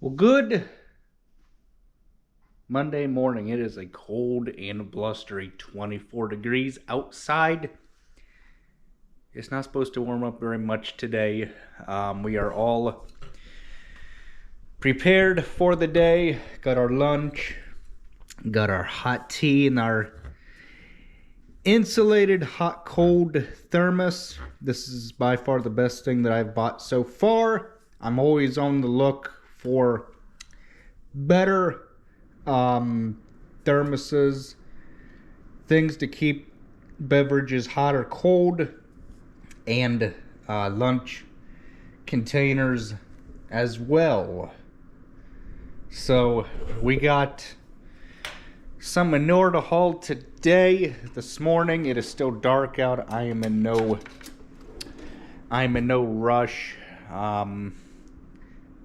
Well, good Monday morning. It is a cold and blustery 24 degrees outside. It's not supposed to warm up very much today. We are all prepared for the day. Got our lunch, got our hot tea and our insulated hot cold thermos. This is by far the best thing that I've bought so far. I'm always on the look for better thermoses, things to keep beverages hot or cold, and lunch containers as well. So we got some manure to haul today. This morning it is still dark out. I am in no rush.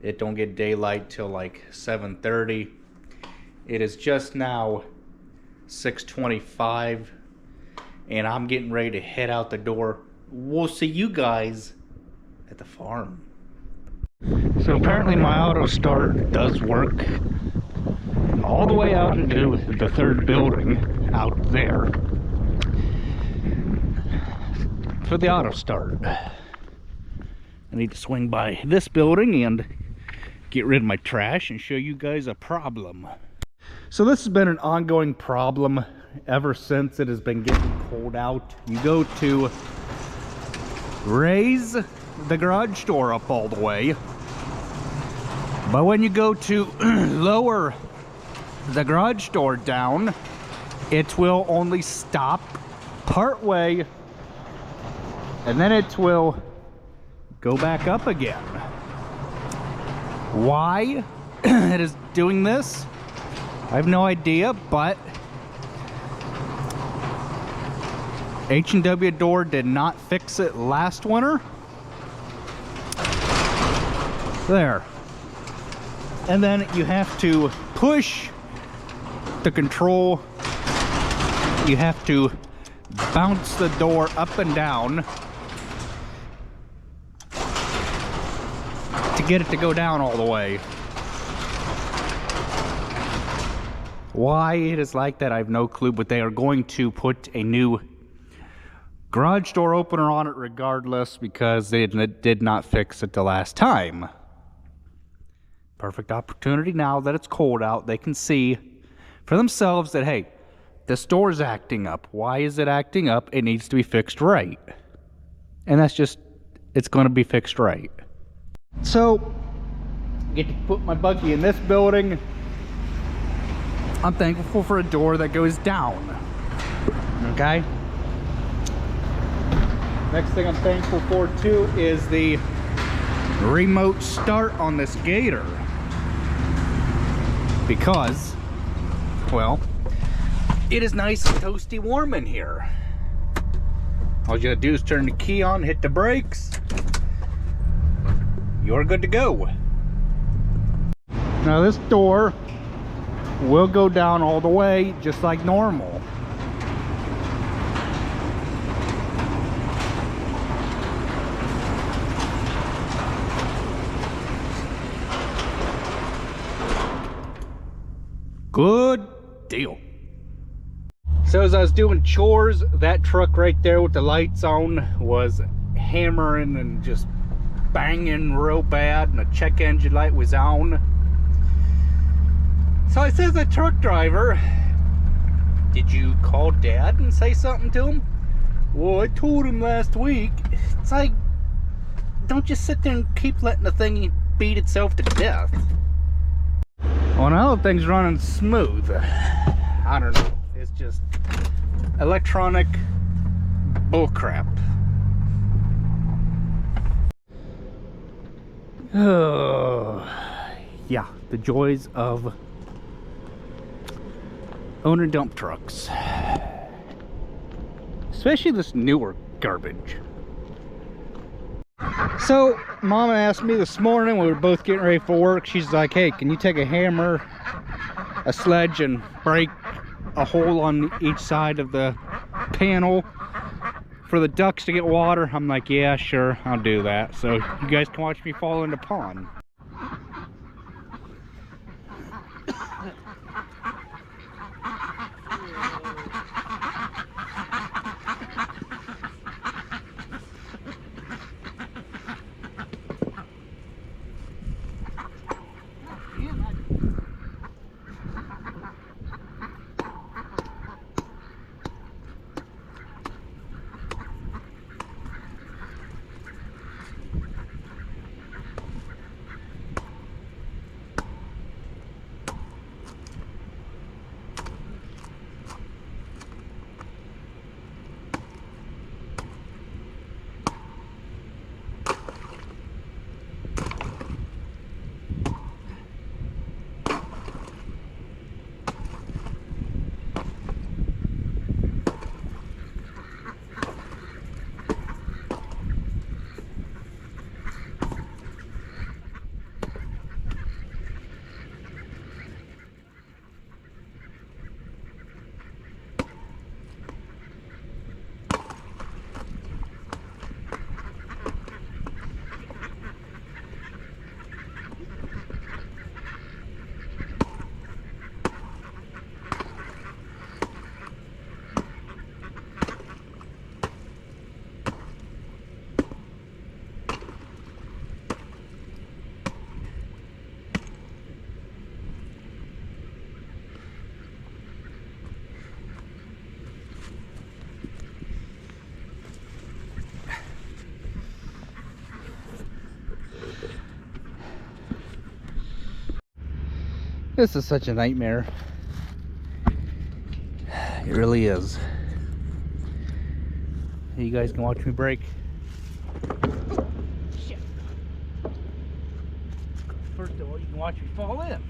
It don't get daylight till like 7:30. It is just now 6:25 and I'm getting ready to head out the door. We'll see you guys at the farm. So apparently my auto start does work all the way out into the third building out there for the auto start. I need to swing by this building and get rid of my trash and show you guys a problem. So this has been an ongoing problem ever since it has been getting cold out. You go to raise the garage door up all the way, but when you go to lower the garage door down, it will only stop part way and then it will go back up again. Why it is doing this, I have no idea, but H&W door did not fix it last winter. There. And then you have to push the control. You have to bounce the door up and down to get it to go down all the way. Why it is like that, I have no clue, but they are going to put a new garage door opener on it regardless because they did not fix it the last time. Perfect opportunity now that it's cold out. They can see for themselves that, hey, this door is acting up. Why is it acting up? It needs to be fixed right. And that's just, it's going to be fixed right. So, get to put my buggy in this building. I'm thankful for a door that goes down. Okay? Next thing I'm thankful for too is the remote start on this Gator. Because, well, it is nice and toasty warm in here. All you gotta do is turn the key on, hit the brakes. You're good to go. Now this door will go down all the way just like normal. Good deal. So as I was doing chores, that truck right there with the lights on was hammering and just banging real bad, and the check engine light was on. So I said to the truck driver, "Did you call Dad and say something to him?" "Well, I told him last week." It's like, don't just sit there and keep letting the thing beat itself to death. Well, now the thing's running smooth. I don't know. It's just electronic bullcrap. Oh, yeah, the joys of owner dump trucks, especially this newer garbage. So Mama asked me this morning when we were both getting ready for work, she's like, "Hey, can you take a hammer, a sledge, and break a hole on each side of the panel for the ducks to get water?" I'm like, "Yeah, sure, I'll do that." So you guys can watch me fall in the pond. This is such a nightmare. It really is. You guys can watch me brake. Oh, shit. First of all, you can watch me fall in.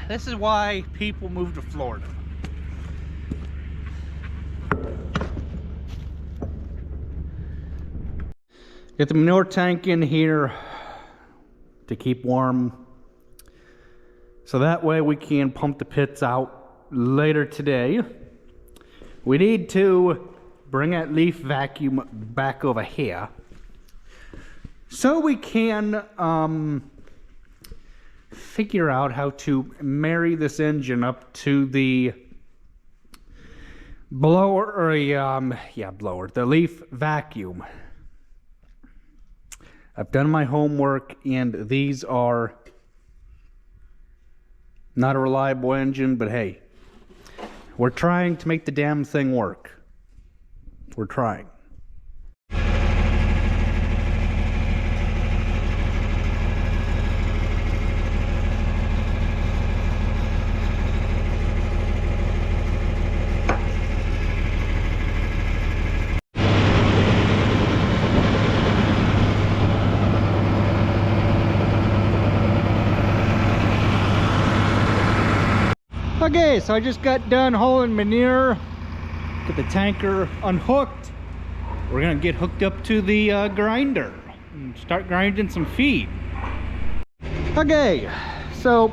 This is why people move to Florida. Get the manure tank in here to keep warm. So that way we can pump the pits out later today. We need to bring that leaf vacuum back over here so we can figure out how to marry this engine up to the blower, or the leaf vacuum. I've done my homework, and these are not a reliable engine, but hey, we're trying to make the damn thing work. We're trying. Okay, so I just got done hauling manure. Get the tanker unhooked. We're gonna get hooked up to the grinder and start grinding some feed. Okay, so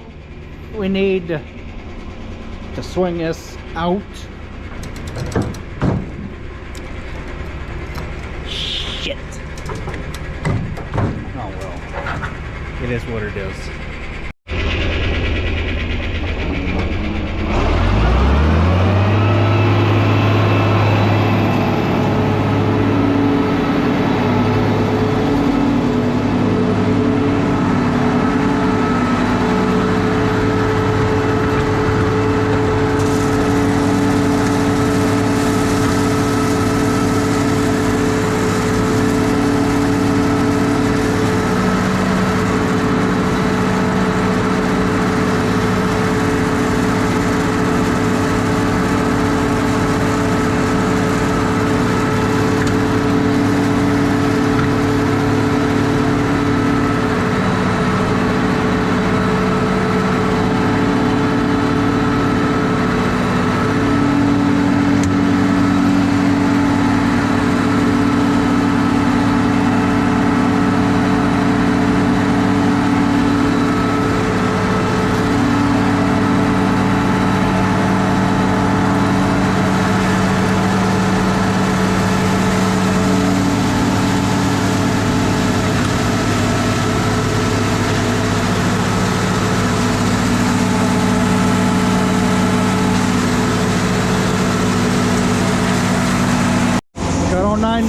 we need to swing this out. Shit. Oh well, it is what it is.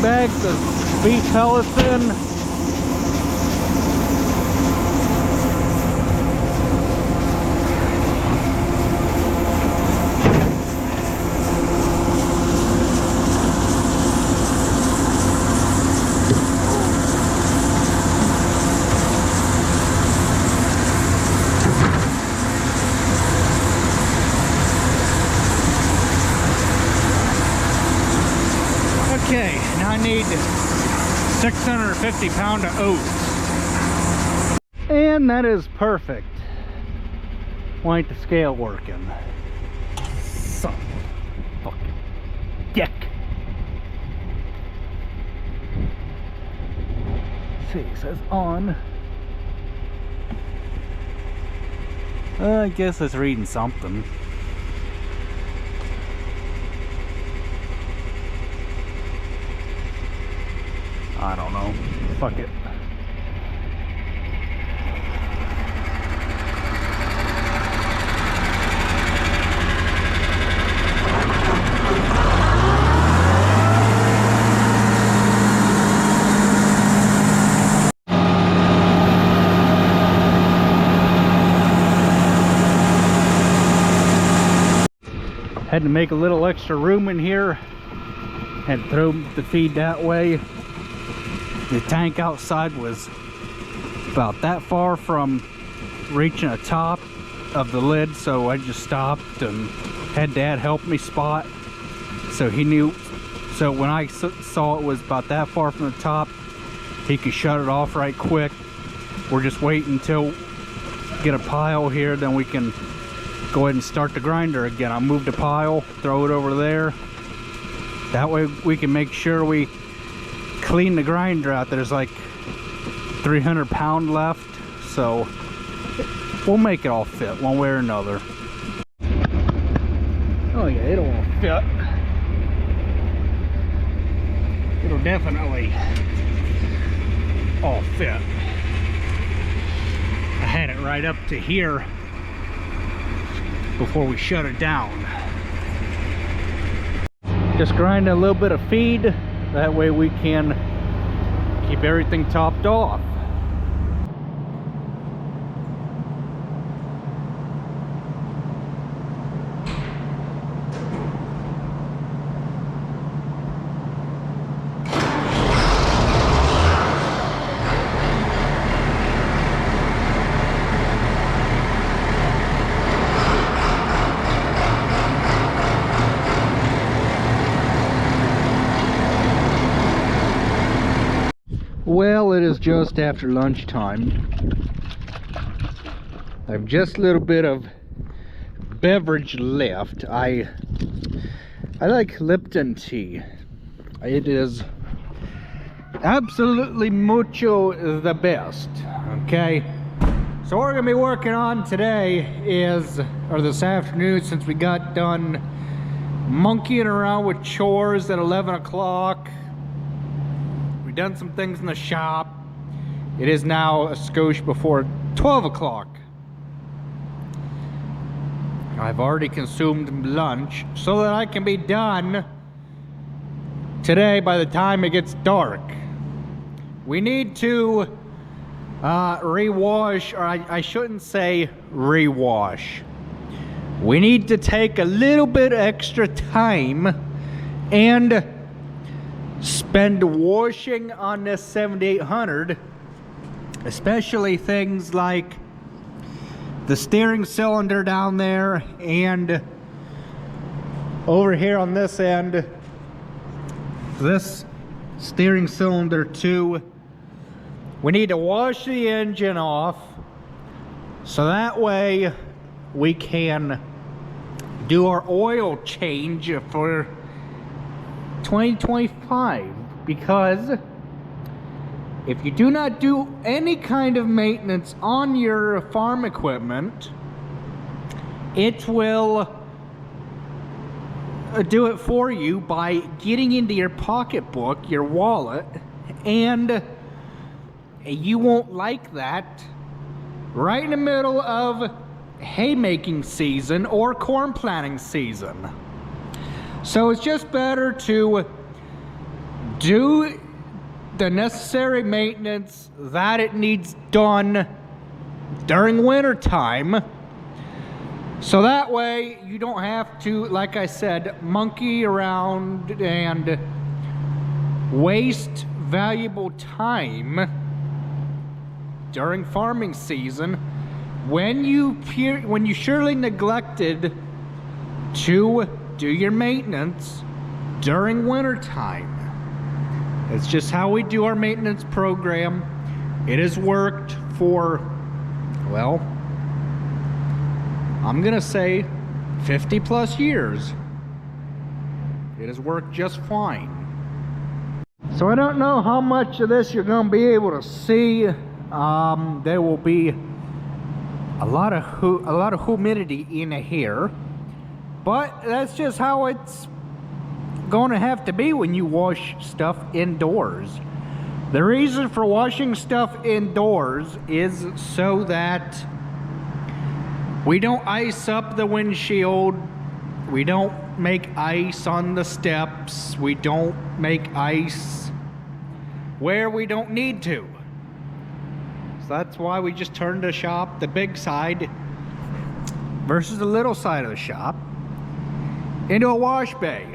Bags of beef pellets in. Okay, now I need 650 pounds of oats. And that is perfect. Why ain't the scale working? Son of a fucking dick. See, it says on. I guess it's reading something. I don't know. Fuck it. Had to make a little extra room in here. Had to throw the feed that way. The tank outside was about that far from reaching the top of the lid, so I just stopped and had Dad help me spot. So he knew, so when I saw it was about that far from the top, he could shut it off right quick. We're just waiting until get a pile here, then we can go ahead and start the grinder again. I'll move the pile, throw it over there. That way we can make sure we clean the grinder out. There's like 300 pound left, so we'll make it all fit one way or another. Oh yeah, it'll all fit. It'll definitely all fit. I had it right up to here before we shut it down. Just grinding a little bit of feed, that way we can keep everything topped off. Well, it is just after lunchtime. I've just a little bit of beverage left. I like Lipton tea. It is absolutely mucho the best. Okay, so what we're gonna be working on today is, or this afternoon, since we got done monkeying around with chores at 11 o'clock. Done some things in the shop. It is now a skosh before 12 o'clock. I've already consumed lunch so that I can be done today by the time it gets dark. We need to rewash, or I shouldn't say rewash. We need to take a little bit extra time and spend washing on this 7800, especially things like the steering cylinder down there, and over here on this end, this steering cylinder too. We need to wash the engine off so that way we can do our oil change for 2025, because if you do not do any kind of maintenance on your farm equipment, it will do it for you by getting into your pocketbook, your wallet, and you won't like that right in the middle of haymaking season or corn planting season. So it's just better to do the necessary maintenance that it needs done during winter time, so that way you don't have to, like I said, monkey around and waste valuable time during farming season when you surely neglected to do your maintenance during winter time. It's just how we do our maintenance program. It has worked for, well, I'm gonna say 50 plus years. It has worked just fine. So I don't know how much of this you're gonna be able to see. There will be a lot of humidity in here. But that's just how it's going to have to be when you wash stuff indoors. The reason for washing stuff indoors is so that we don't ice up the windshield, we don't make ice on the steps, we don't make ice where we don't need to. So that's why we just turned the shop, the big side versus the little side of the shop, into a wash bay.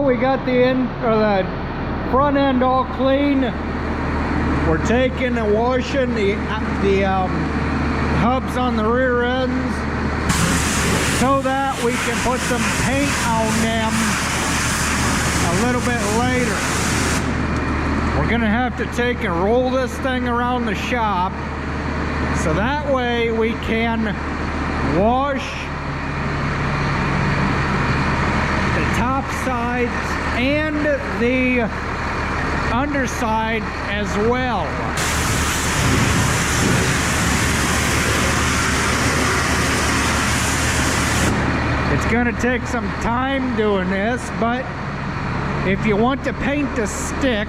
We got the front end all clean. We're taking and washing the hubs on the rear ends so that we can put some paint on them a little bit later. We're gonna have to take and roll this thing around the shop so that way we can wash top sides and the underside as well. It's going to take some time doing this, but if you want the paint to stick,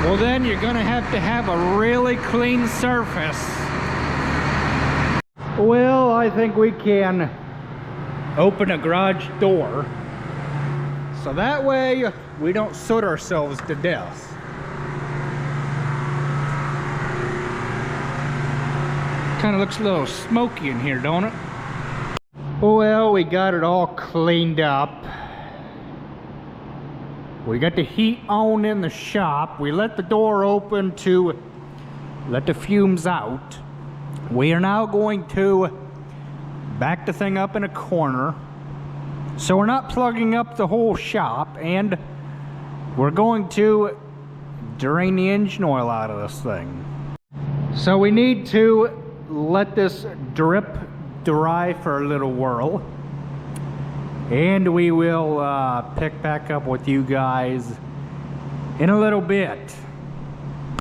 well then you're going to have a really clean surface. Well, I think we can open a garage door so that way we don't soot ourselves to death. Kind of looks a little smoky in here, don't it? Well, we got it all cleaned up. We got the heat on in the shop. We let the door open to let the fumes out. We are now going to back the thing up in a corner So we're not plugging up the whole shop, and we're going to drain the engine oil out of this thing. So we need to let this drip dry for a little whirl, and we will pick back up with you guys in a little bit.